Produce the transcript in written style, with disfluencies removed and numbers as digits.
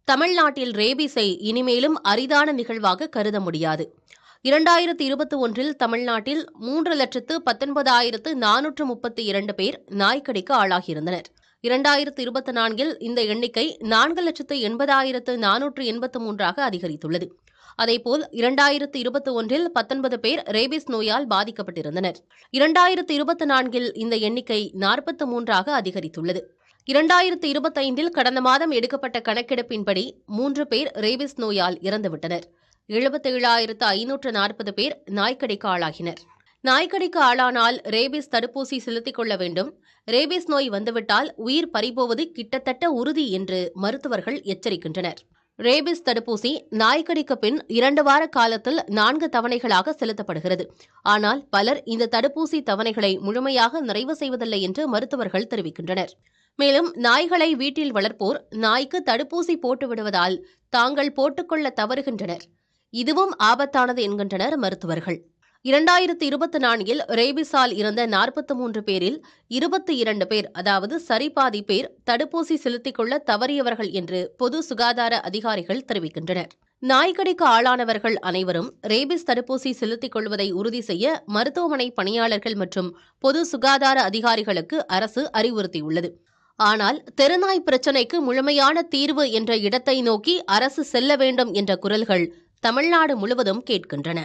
தமிழ்நாட்டில் ரேபீஸை இனிமேலும் அரிதான நிகழ்வாக கருத முடியாது. 2021 தமிழ்நாட்டில் 3,19,432 பேர் நாய்க்கடிக்கு ஆளாகியிருந்தனர். 2024 இந்த எண்ணிக்கை 4,80,483 அதிகரித்துள்ளது. அதேபோல் 2021 19 பேர் ரேபீஸ் நோயால் பாதிக்கப்பட்டிருந்தனர். 2024 இந்த எண்ணிக்கை 43 அதிகரித்துள்ளது. 2025 கடந்த மாதம் எடுக்கப்பட்ட கணக்கெடுப்பின்படி 3 பேர் ரேபீஸ் நோயால் இறந்துவிட்டனர். 77,540 பேர் நாய்க்கடிக்கு ஆளாகினர். நாய்க்கடிக்கு ஆளானால் ரேபீஸ் தடுப்பூசி செலுத்திக் கொள்ள வேண்டும். ரேபீஸ் நோய் வந்துவிட்டால் உயிர் பறிபோவது கிட்டத்தட்ட உறுதி என்று மருத்துவர்கள் எச்சரிக்கின்றனர். ரேபீஸ் தடுப்பூசி நாய்க்கடிக்கு பின் 2 வார காலத்தில் 4 தவணைகளாக செலுத்தப்படுகிறது. ஆனால் பலர் இந்த தடுப்பூசி தவணைகளை முழுமையாக நிறைவு செய்வதில்லை என்று மருத்துவர்கள் தெரிவிக்கின்றனர். மேலும் நாய்களை வீட்டில் வளர்ப்போர் நாய்க்கு தடுப்பூசி போட்டு விடுவதால் தாங்கள் போட்டுக்கொள்ள தவறுகின்றனர். இதுவும் ஆபத்தானது என்கின்றனர் மருத்துவர்கள். 2024 ரேபீஸால் இறந்த 43 பேரில் 22 பேர், அதாவது சரிபாதி பேர் தடுப்பூசி செலுத்திக் கொள்ள தவறியவர்கள் என்று பொது சுகாதார அதிகாரிகள் தெரிவிக்கின்றனர். நாய்க்கடிக்கு ஆளானவர்கள் அனைவரும் ரேபீஸ் தடுப்பூசி செலுத்திக் கொள்வதை உறுதி செய்ய மருத்துவமனை பணியாளர்கள் மற்றும் பொது சுகாதார அதிகாரிகளுக்கு அரசு அறிவுறுத்தியுள்ளது. ஆனால் தெருநாய் பிரச்சினைக்கு முழுமையான தீர்வு என்ற இடத்தை நோக்கி அரசு செல்ல வேண்டும் என்ற குரல்கள் தமிழ்நாடு முழுவதும் கேட்கின்றன.